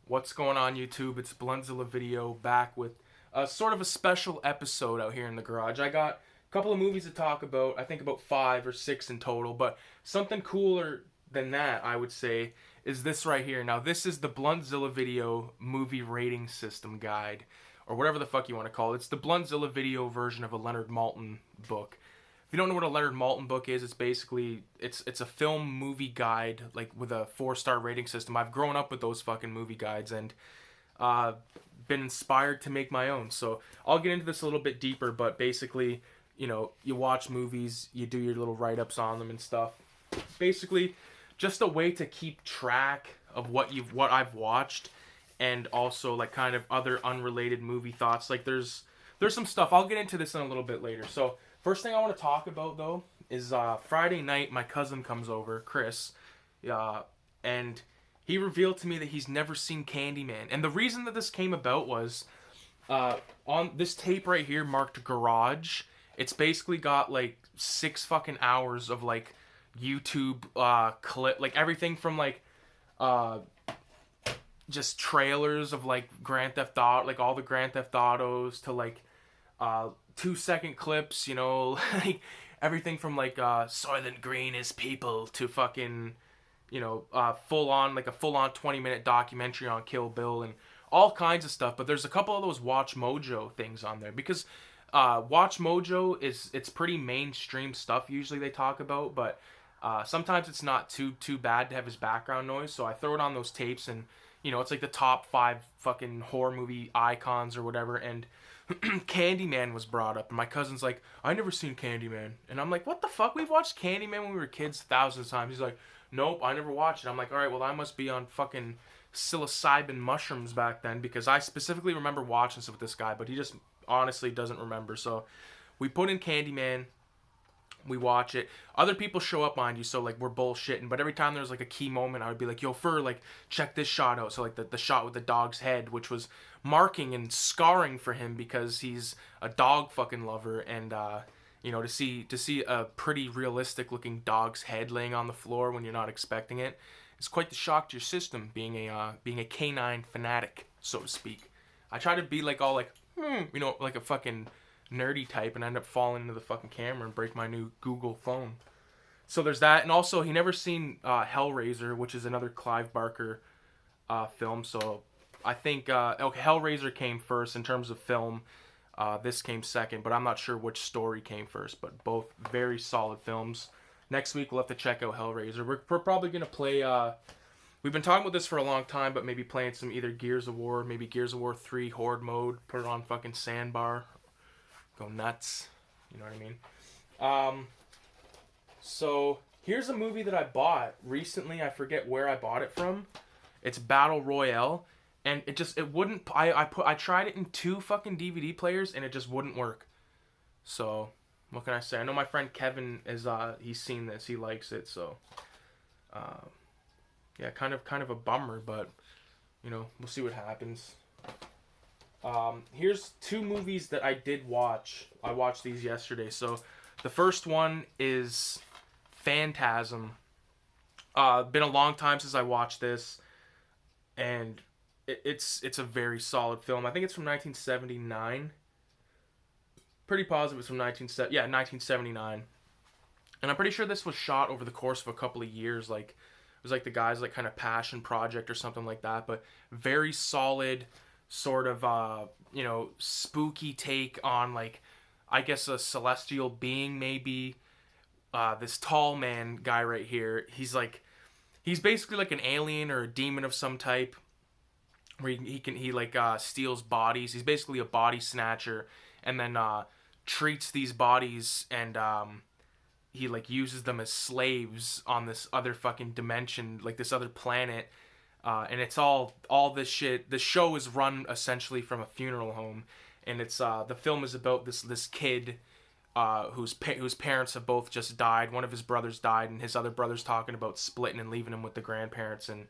What's going on, YouTube? It's bluntzillavideo back with a sort of a special episode out here in the garage. I got a couple of movies to talk about. I think about 5 or 6 in total, but something cooler than that, I would say, is this right here. Now, this is the bluntzillavideo movie rating system guide, or whatever the fuck you want to call it. It's the bluntzillavideo version of a Leonard Maltin book. If you don't know what a Leonard Maltin book is, it's basically it's a film movie guide like with a 4-star rating system. I've grown up with those fucking movie guides and uh, been inspired to make my own. So I'll get into this a little bit deeper, but basically, you watch movies, you do your little write-ups on them and stuff. Basically, just a way to keep track of what I've watched, and also like kind of other unrelated movie thoughts. Like there's some stuff. I'll get into this in a little bit later. So first thing I want to talk about though is Friday night. My cousin comes over, Chris, and he revealed to me that he's never seen Candyman. And the reason that this came about was on this tape right here marked Garage. It's basically got like 6 fucking hours of like YouTube clip, like everything from like just trailers of like Grand Theft Auto, like all the Grand Theft Autos, to like 2-second clips, like everything from like Soylent Green is people to fucking full on, like a full on 20-minute documentary on Kill Bill and all kinds of stuff. But there's a couple of those Watch Mojo things on there because Watch Mojo it's pretty mainstream stuff usually they talk about, but sometimes it's not too bad to have his background noise. So I throw it on those tapes, and it's like the top 5 fucking horror movie icons or whatever. And Candyman was brought up, and my cousin's like, I never seen Candyman. And I'm like, what the fuck? We've watched Candyman when we were kids thousands of times. He's like, nope, I never watched it. I'm like, all right, well, I must be on fucking psilocybin mushrooms back then, because I specifically remember watching this with this guy, but he just honestly doesn't remember. So we put in Candyman. We watch it. Other people show up, mind you, so like we're bullshitting. But every time there's like a key moment, I would be like, "Yo, Fur, like check this shot out." So like the shot with the dog's head, which was marking and scarring for him because he's a dog fucking lover, and to see a pretty realistic looking dog's head laying on the floor when you're not expecting it, it's quite the shock to your system. Being a canine fanatic, so to speak. I try to be like all like like a fucking nerdy type, and end up falling into the fucking camera and break my new Google phone. So there's that. And also he never seen HELLRAISER, which is another Clive Barker film. So I think HELLRAISER came first in terms of film. This came second, but I'm not sure which story came first, but both very solid films. Next week we'll have to check out HELLRAISER. We're probably gonna play we've been talking about this for a long time, but maybe playing some either Gears of War, maybe Gears of War 3 Horde mode, put it on fucking Sandbar, go nuts, you know what I mean? So here's a movie that I bought recently. I forget where I bought it from. It's Battle Royale, and it wouldn't. I tried it in 2 fucking DVD players, and it just wouldn't work. So what can I say? I know my friend Kevin is he's seen this. He likes it. So yeah, kind of a bummer, but we'll see what happens. Here's 2 movies that I did watch. I watched these yesterday. So the first one is Phantasm. Been a long time since I watched this, and it's a very solid film. I think it's from 1979. Pretty positive it's from 1979. And I'm pretty sure this was shot over the course of a couple of years. Like it was like the guy's like kind of passion project or something like that. But very solid, sort of spooky take on, like, I guess a celestial being maybe. This tall man guy right here, he's basically like an alien or a demon of some type, where he steals bodies. He's basically a body snatcher, and then treats these bodies, and he like uses them as slaves on this other fucking dimension, like this other planet. And it's all this shit. The show is run essentially from a funeral home, and it's the film is about this kid whose parents have both just died. One of his brothers died, and his other brother's talking about splitting and leaving him with the grandparents. And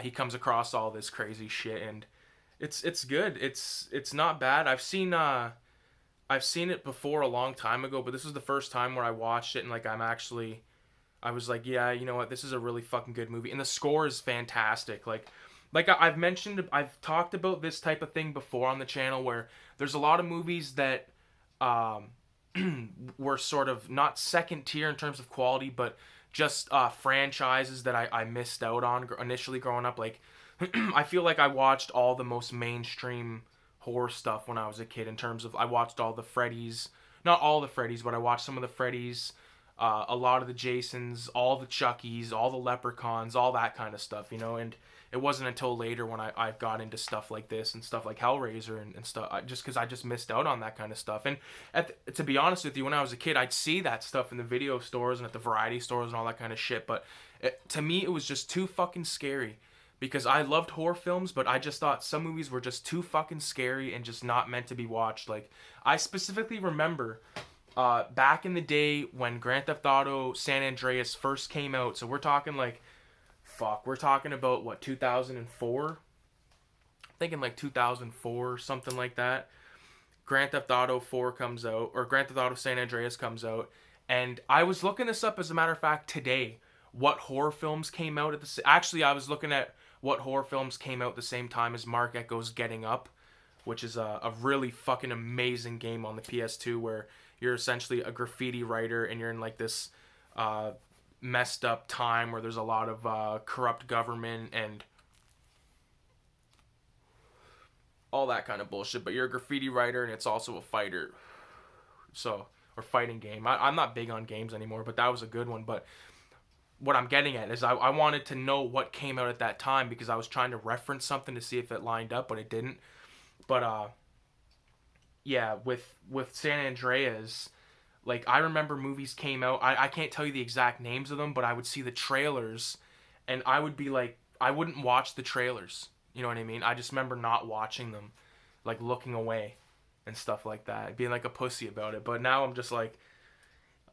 he comes across all this crazy shit, and it's good. It's not bad. I've seen it before a long time ago, but this was the first time where I watched it, and like I was like, yeah, you know what, this is a really fucking good movie. And the score is fantastic. Like, like I've mentioned, I've talked about this type of thing before on the channel where there's a lot of movies that um, were sort of not second tier in terms of quality, but just franchises that I missed out on initially growing up. Like, I feel like I watched all the most mainstream horror stuff when I was a kid. In terms of, I watched all the Freddy's, not all the Freddy's, but I watched some of the Freddy's, a lot of the Jasons, all the Chuckies, all the Leprechauns, all that kind of stuff, you know. And it wasn't until later when I got into stuff like this and stuff like Hellraiser and stuff, just because I just missed out on that kind of stuff. And to be honest with you, when I was a kid, I'd see that stuff in the video stores and at the variety stores and all that kind of shit. But to me, it was just too fucking scary because I loved horror films, but I just thought some movies were just too fucking scary and just not meant to be watched. Like, I specifically remember back in the day when Grand Theft Auto San Andreas first came out. So we're talking like, fuck, we're talking about what, 2004? Thinking like 2004 or something like that. Grand Theft Auto 4 comes out, or Grand Theft Auto San Andreas comes out, and I was looking this up as a matter of fact today. What horror films came out at actually, I was looking at what horror films came out at the same time as Mark Echo's Getting Up, which is a really fucking amazing game on the PS2 where you're essentially a graffiti writer and you're in like this messed up time where there's a lot of corrupt government and all that kind of bullshit, but you're a graffiti writer and it's also a fighter, so, or fighting game. I'm not big on games anymore, but that was a good one. But what I'm getting at is I wanted to know what came out at that time because I was trying to reference something to see if it lined up, but it didn't. But yeah, with San Andreas, like, I remember movies came out. I can't tell you the exact names of them, but I would see the trailers and I would be like, I wouldn't watch the trailers. You know what I mean? I just remember not watching them, like looking away and stuff like that, being like a pussy about it. But now I'm just like,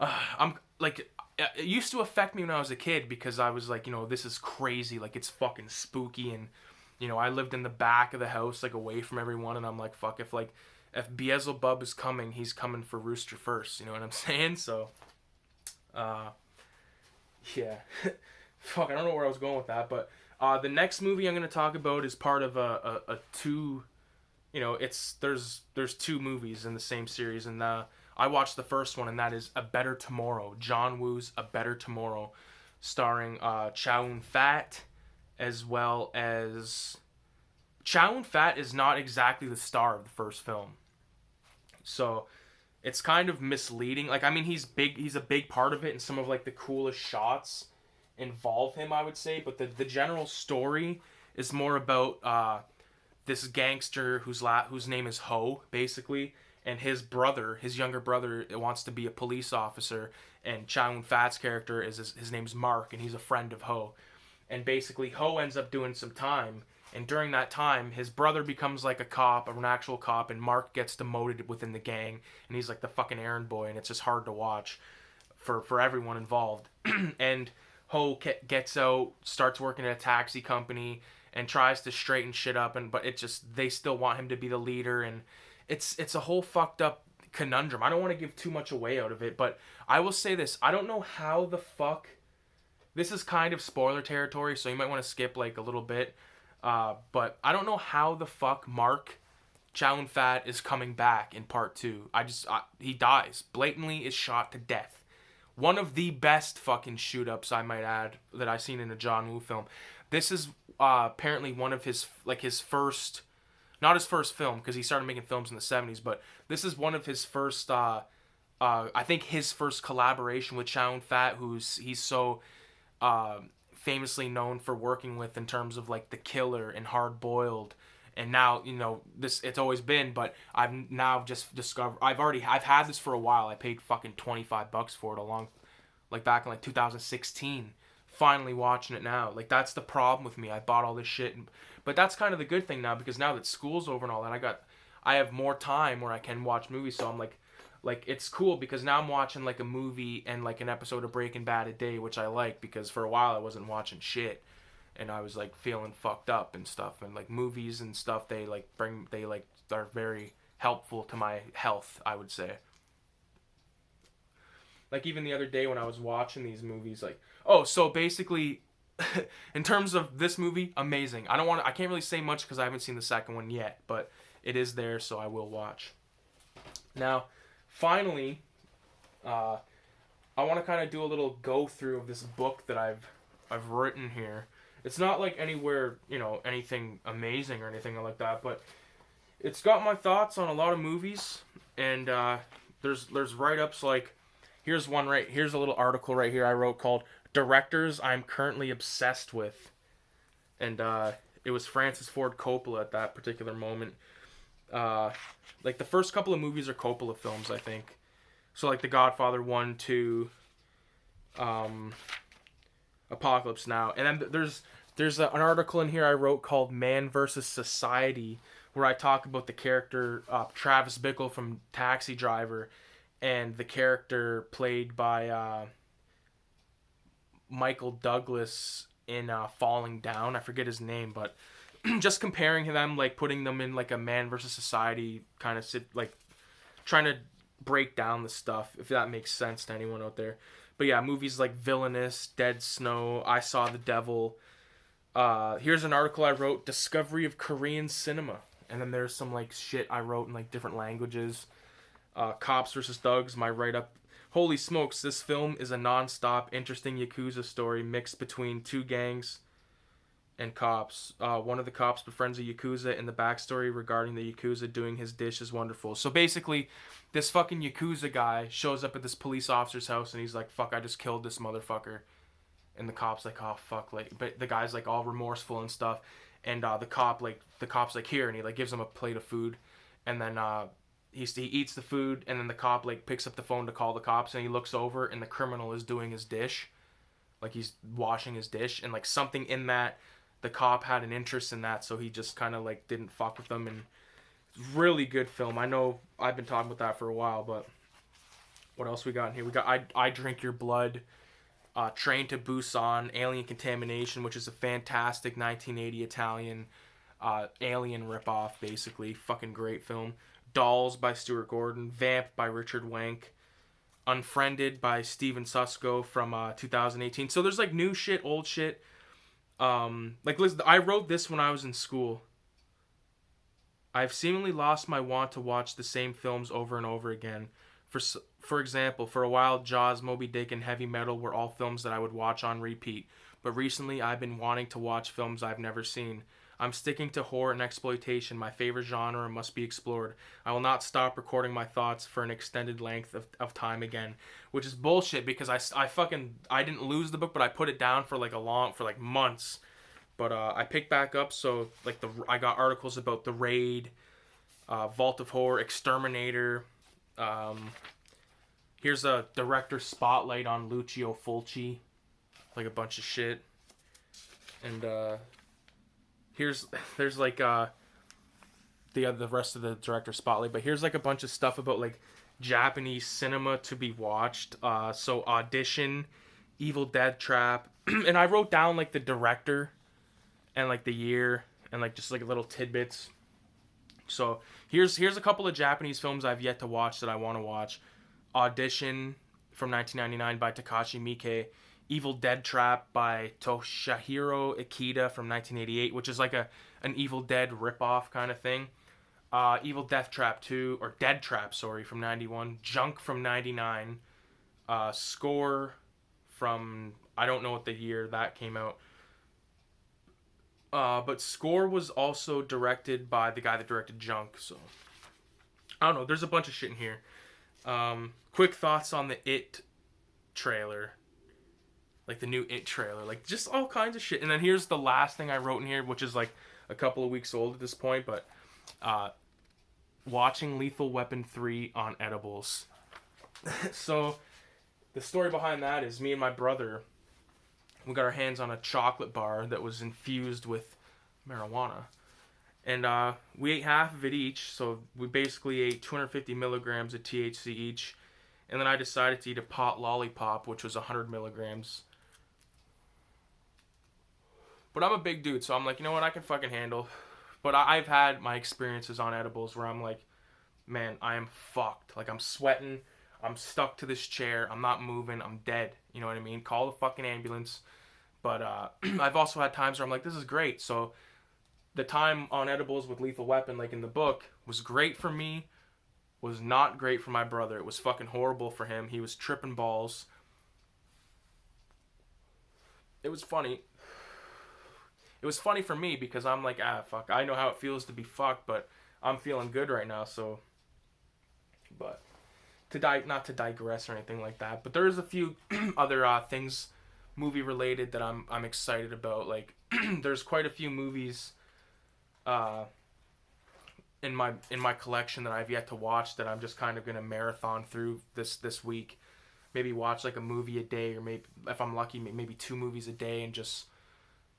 I'm like, it used to affect me when I was a kid because I was like, you know, this is crazy. Like, it's fucking spooky. And, you know, I lived in the back of the house, like away from everyone. And I'm like, fuck, if Beelzebub is coming, he's coming for Rooster first. You know what I'm saying? So, yeah. Fuck, I don't know where I was going with that. But the next movie I'm going to talk about is part of a two, you know, there's two movies in the same series. And I watched the first one, and that is A Better Tomorrow. John Woo's A Better Tomorrow, starring Chow Yun-fat, as well as... Chow Yun-fat is not exactly the star of the first film. So it's kind of misleading. Like, I mean, he's a big part of it, and some of like the coolest shots involve him, I would say. But the general story is more about this gangster whose name is Ho, basically, and his younger brother, wants to be a police officer, and Chow Yun-fat's character his name's Mark, and he's a friend of Ho. And basically, Ho ends up doing some time, and during that time, his brother becomes like a cop, an actual cop, and Mark gets demoted within the gang, and he's like the fucking errand boy, and it's just hard to watch for everyone involved. And Ho gets out, starts working at a taxi company, and tries to straighten shit up, but they still want him to be the leader, and it's a whole fucked up conundrum. I don't want to give too much away out of it, but I will say this: I don't know how the fuck. This is kind of spoiler territory, so you might want to skip like a little bit. But I don't know how the fuck Mark Chow Yun-fat is coming back in part 2. He dies. Blatantly is shot to death. One of the best fucking shoot-ups, I might add, that I've seen in a John Woo film. This is apparently one of his first, not his first film, because he started making films in the 70s, but this is one of his first, I think his first collaboration with Chow Yun-fat, he's so famously known for working with in terms of like The Killer and Hard Boiled, and now, you know, it's always been, but I've now just discovered, I've had this for a while. I paid fucking $25 for it back in like 2016. Finally watching it now. Like, that's the problem with me. I bought all this shit, but that's kind of the good thing now, because now that school's over and all that, I have more time where I can watch movies. So I'm like it's cool because now I'm watching like a movie and like an episode of Breaking Bad a day, which I like, because for a while I wasn't watching shit and I was like feeling fucked up and stuff. And like movies and stuff, they are very helpful to my health, I would say. Like, even the other day when I was watching these movies, like, oh, so basically in terms of this movie, amazing. I can't really say much because I haven't seen the second one yet, but it is there, so I will watch. Now, finally, uh, I want to kind of do a little go through of this book that I've written here. It's not like anywhere, anything amazing or anything like that, but it's got my thoughts on a lot of movies, and there's write-ups like here's a little article right here I wrote called "Directors I'm Currently Obsessed With," and it was Francis Ford Coppola at that particular moment. Like the first couple of movies are Coppola films, I think. So like The Godfather 1, 2, Apocalypse Now, and then there's an article in here I wrote called "Man versus Society," where I talk about the character Travis Bickle from Taxi Driver, and the character played by Michael Douglas in Falling Down. I forget his name, but just comparing them, like putting them in like a Man versus Society kind of like trying to break down the stuff, if that makes sense to anyone out there. But yeah, movies like Villainous, Dead Snow, I Saw the Devil. Here's an article I wrote, Discovery of Korean Cinema. And then there's some like shit I wrote in like different languages. Cops versus Thugs, my write-up. Holy smokes, this film is a non-stop, interesting Yakuza story mixed between two gangs and cops. One of the cops befriends a Yakuza, and the backstory regarding the Yakuza doing his dish is wonderful. So basically, this fucking Yakuza guy shows up at this police officer's house, and he's like, fuck, I just killed this motherfucker. And the cop's like, oh, fuck. Like, but the guy's like all remorseful and stuff. And the cop's like, here, and he like gives him a plate of food. And then he eats the food, and then the cop like picks up the phone to call the cops, and he looks over, and the criminal is doing his dish. Like he's washing his dish, and like something in that, the cop had an interest in that, so he just kind of like didn't fuck with them. And it's really good film. I know I've been talking about that for a while, but what else we got in here? We got I Drink Your Blood, Train to Busan, Alien Contamination, which is a fantastic 1980 Italian Alien ripoff, basically. Fucking great film. Dolls by Stuart Gordon, Vamp by Richard Wank, Unfriended by Steven Susko from 2018. So there's like new shit, old shit. Like listen, I wrote this when I was in school. I've seemingly lost my want to watch the same films over and over again. For example, for a while, Jaws, Moby Dick, and Heavy Metal were all films that I would watch on repeat. But recently, I've been wanting to watch films I've never seen. I'm sticking to horror and exploitation, my favorite genre, and must be explored. I will not stop recording my thoughts for an extended length of time again. Which is bullshit, because I didn't lose the book, but I put it down for like months. But I picked back up, so like I got articles about The Raid, Vault of Horror, Exterminator. Here's a director spotlight on Lucio Fulci, like a bunch of shit. And there's like the rest of the director spotlight, but here's like a bunch of stuff about like Japanese cinema to be watched. So Audition, Evil Dead Trap, and I wrote down like the director and like the year and like just like little tidbits. So here's a couple of Japanese films I've yet to watch that I want to watch. Audition from 1999 by Takashi Miike. Evil Dead Trap by Toshihiro Ikeda from 1988, which is like an Evil Dead ripoff kind of thing. Evil Death Trap 2, or Dead Trap, sorry, from 91. Junk from 99. Score from, I don't know what the year that came out. But Score was also directed by the guy that directed Junk, so I don't know. There's a bunch of shit in here. Quick thoughts on the It trailer. Like the new It trailer. Like just all kinds of shit. And then here's the last thing I wrote in here, which is like a couple of weeks old at this point, but watching Lethal Weapon 3 on edibles. So the story behind that is me and my brother, we got our hands on a chocolate bar that was infused with marijuana. And we ate half of it each, so we basically ate 250 milligrams of THC each. And then I decided to eat a pot lollipop, which was 100 milligrams. But I'm a big dude, so I'm like, you know what, I can fucking handle. But I've had my experiences on edibles where I'm like, man, I am fucked. Like, I'm sweating, I'm stuck to this chair, I'm not moving, I'm dead. You know what I mean? Call the fucking ambulance. But I've also had times where I'm like, this is great. So the time on edibles with Lethal Weapon, like in the book, was great for me. Was not great for my brother. It was fucking horrible for him. He was tripping balls. It was funny. It was funny for me because I'm like, fuck. I know how it feels to be fucked, but I'm feeling good right now. So, but not to digress or anything like that. But there's a few other things, movie related, that I'm excited about. Like, there's quite a few movies, in my collection that I've yet to watch that I'm just kind of gonna marathon through this week. Maybe watch like a movie a day, or maybe if I'm lucky, maybe 2 movies a day, and just,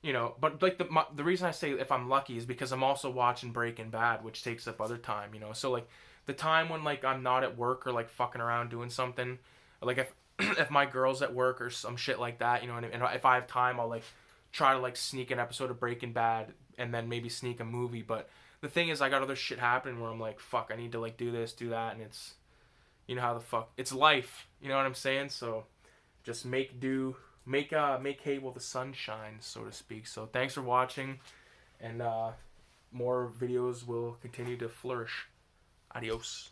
But like the reason I say if I'm lucky is because I'm also watching Breaking Bad, which takes up other time, So like the time when like I'm not at work or like fucking around doing something, like if if my girl's at work or some shit like that, and if I have time, I'll like try to like sneak an episode of Breaking Bad and then maybe sneak a movie. But the thing is, I got other shit happening where I'm like, fuck, I need to like do this, do that, and it's, how the fuck, it's life, you know what I'm saying? So just make do, make hay while the sun shines, so to speak. So thanks for watching, and more videos will continue to flourish. Adios.